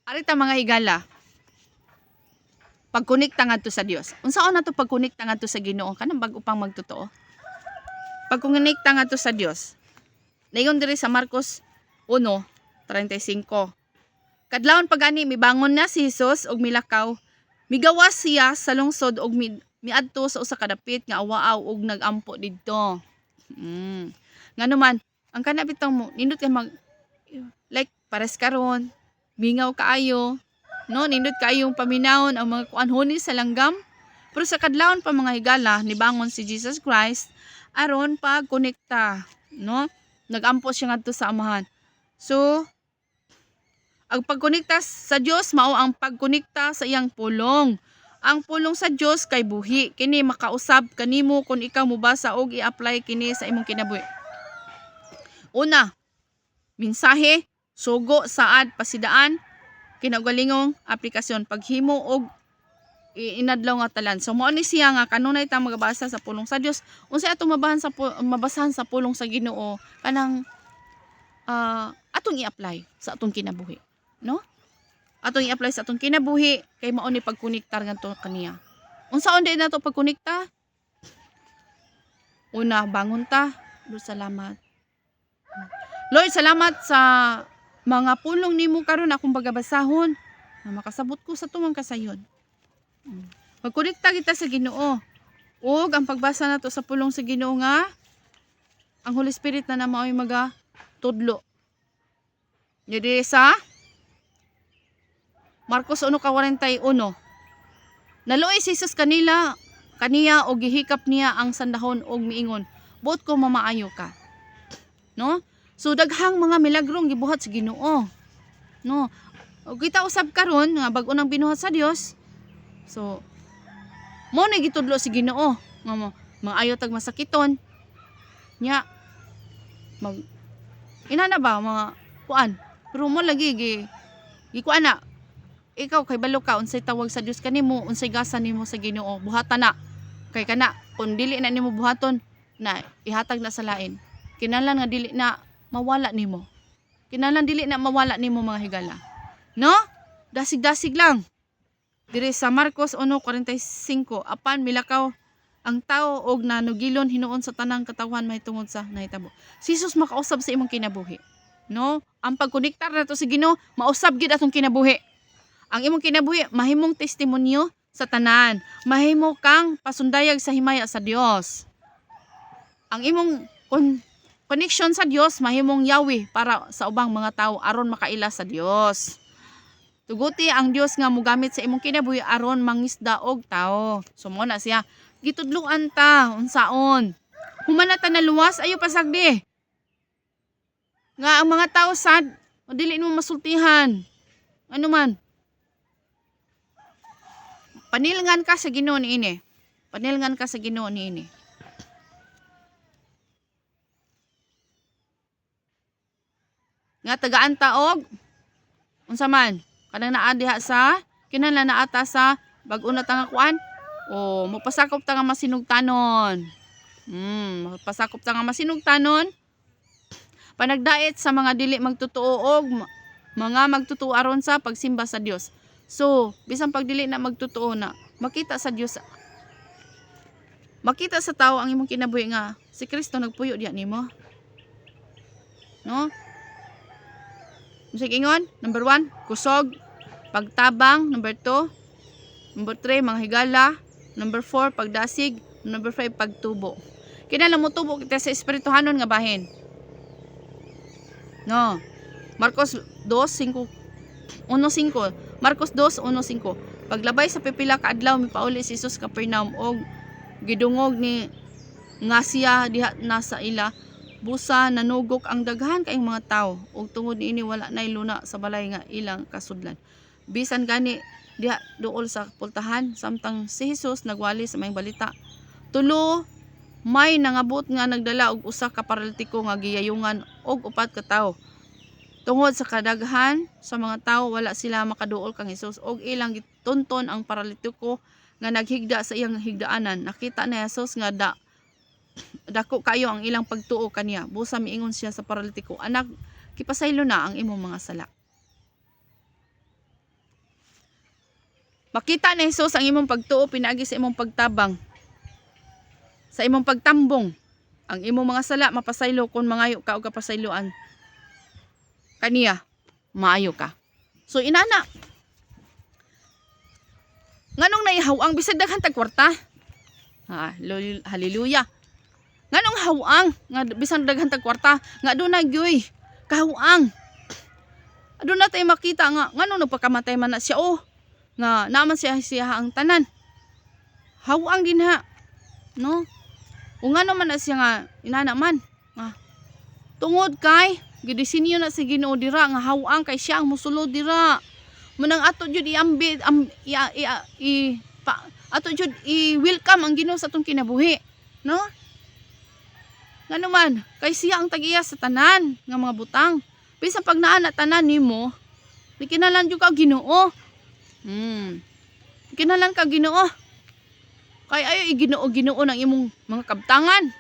Arita mga higala, pagkunikta ngadto sa Dios. Unsaon nato pagkunikta ngadto sa Ginoo kanang bag-o pang magtotoo? Pagkunikta ngadto sa Dios. Dayon diri sa Marcos 1:35. Kadlawon pagani mibangon na si Jesus og milakaw, migawas siya sa lungsod og miadto sa usa ka dapit nga awaaw og nagampo didto. Ngano man, ang kana bitong mo nindot kay mag like pares karon, mingaw kaayo, no, nindot kaayong paminawon ang mga kuanhoni sa langgam. Pero sa kadlawon pa mga higala nibangon si Jesus Christ aron pagkonekta, no? Nagampo siya ngadto sa Amahan. So, ang pagkonekta sa Dios mao ang pagkonekta sa iyang pulong. Ang pulong sa Dios kay buhi. Kini makausab kanimo kung ikaw mobasa og i-apply kini sa imong kinabuhi. Una, mensahe, sugo, saad, pasidaan, kinaugalingong aplikasyon, paghimo og inadlaw nga talan. So mao ni siya nga kanunay ta magabasa sa pulong sa Dios. Unsay atong mabasahan sa pulong sa Ginoo kanang atong i-apply sa atong kinabuhi, no? Atong i-apply sa atong kinabuhi kay mao ni pagkonektar ngadto kaniya. Unsaon din nato pagkonekta? Una, bangon ta, Lord salamat. Lord salamat sa mga pulong nimo karon akong bagabasahon na makasabot ko sa tumang kasayon. Magkonekta kita sa Ginoo. Ug ang pagbasa nato sa pulong sa Ginoo nga ang Holy Spirit na mao'y magatudlo. Diri sa Marcos 1:41. Naluoy si Jesus kaniya og gihikap niya ang sandahon og miingon, "Buot ko mamaayo ka." No? So daghang mga milagrong gibuhat sa Ginoo. No? Og kita usab karon nga bag-o nang binuhat sa Dios. So mo na gitudlo si Ginoo nga maayo tag masakiton. Nya inana ba mga kuan? Pero mo lagi gikuan na. Ikaw kay balo ka unsay tawag sa Dios kanimo, unsay gasa nimo sa Ginoo, buhatan na. Kay kana kun dili na nimo buhaton na ihatag na sa lain. Kinahanglan nga dili na mawala nimo. Kinahanglan dili na mawala nimo mga higala. No? Dasig-dasig lang. Diri sa Marcos 1:45, apan milakaw ang tao og nanugilon hinuon sa tanang katawan mahitungod sa nahitabo. Si Jesus makausab sa imong kinabuhi. No? Ang pagkonektar nato sa Ginoo, mausab gid atong kinabuhi. Ang imong kinabuhi mahimong testimonyo sa tanan. Mahimo kang pasundayag sa himaya sa Dios. Ang imong connection sa Dios mahimong yawi para sa ubang mga tao aron makaila sa Dios. Tuguti ang Dios nga mogamit sa imong kinabuhi aron mangisda og tao. So mo na siya gitudluan ta unsaon. Humana ta na luwas ayo pasagdi. Nga ang mga tao sad dili mo masultihan. Ano man? Panilngan ka sa Ginoo niini. Panilngan ka sa Ginoo niini. Nga tagaan ta og unsa man kanang naa diha sa kinahanglan naata sa bag-o na ta nga kuan o mapasakop ta nga masinugtanon. Mapasakop ta nga masinugtanon. Panagdait sa mga dili magtotoo og mga magtotoo aron sa pagsimba sa Dios. So, bisan pag dili na magtotoo na makita sa Dios, makita sa tao ang imong kinabuhi nga si Kristo nagpuyo diha nimo. No? Sige ingon, number 1, kusog, pagtabang, number 2, number 3, mga higala, number 4, pagdasig, number 5, pagtubo. Kinahanglan mo tubo kita sa espirituhanon nga bahin. No. Marcos 2:5. Marcos 2:1-5. Paglabay sa pipila ka adlaw mipauli si Jesus Capernaum og gidungog ni nga siya diha na sa ila. Busa nanugok ang daghan kaayong mga tawo ug tungod niini wala nay luna sa balay nga ilang kasudlan. Bisan gani diha duol sa pultahan samtang si Jesus nagwali sa mayong balita. Tulo may nangabot nga nagdala og usa ka paralitiko nga giyayungan og 4 ka tawo. Tungod sa kadaghan sa mga tawo wala sila makaduol kang Jesus og ilang gitunton ang paralitiko nga naghigda sa iyang higdaanan. Nakita ni Jesus nga dako kayo ang ilang pagtuo kaniya. Busa miingon siya sa paralitiko, "Anak, kipasaylo na ang imong mga sala." Makita ni Hesus ang imong pagtuo pinaagi sa imong pagtabang, sa imong pagtambong. Ang imong mga sala mapasaylo kung mangayo ka o kapasayloan kaniya, maayo ka. So inana, nganong naihawang bisag daghan tag kwarta? Hallelujah. Nganong hawang nga bisag daghan tag kwarta nga aduna gyoy kahawang. Aduna tay makita nga nganong nagpakamatay man na siya nga naman siya ang tanan. Hawang din ha. No? O ngano man na siya nga inana man. Tungod kay gidisinyo na si Ginoo dira nga hawang kay siya ang musulod dira. Munang ato jud ato jud i-welcome ang Ginoo sa atong kinabuhi, no? Ngano man kay siya ang tag-iya sa tanan nga mga butang. Bisan pag naa na tanan nimo, di kinalan jud ka Ginoo. Kinalan ka Ginoo. Kay ayo i-Ginoo ng imong mga kabtangan.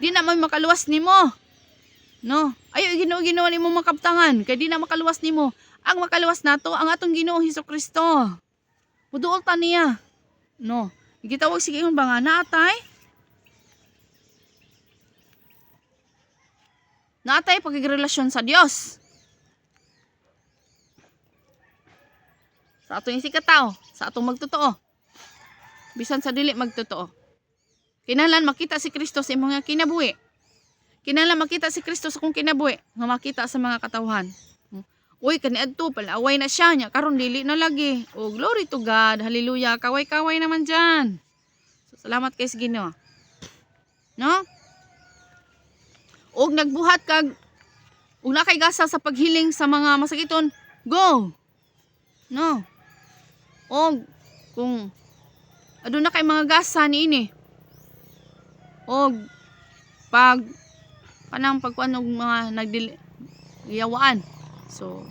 Di na may makaluwas nimo. No, ayo Ginoo nimo mga kabtangan kay di na makaluwas nimo. Ang makaluwas nato ang atong Ginoo Hesukristo. Muduol ta niya. No, gitawag sige ingon ba nga naatay? Naatay pagigrelasyon sa Dios. Sa atong isikataw, sa atong magtotoo. Bisan sa dili magtotoo. Kinahanglan makita si Kristo sa imong kinabuhi. Kinahanglan makita si Kristo sa kung kinabuhi nga makita sa mga katawhan. Uy, kaniadto pala away na siya nya karon dili na lagi. Oh, glory to God. Hallelujah. Kaway-kaway naman diyan. So, salamat kay Ginoo. No? Og nagbuhat kag ug nakay gasa sa paghiling sa mga masakiton, go. No. Og kung aduna kay mga gasa niini. Og pag kanang pagkuan og mga nagdiliyawaan. So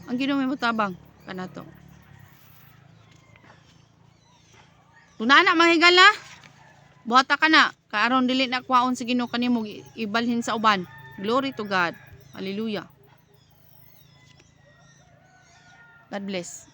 ang Ginoo may mutabang kanato. Kung na mahigala, buhata ka na. Kaaron dili na kwaon sa Ginoo kanimo ibalhin sa uban. Glory to God. Hallelujah. God bless.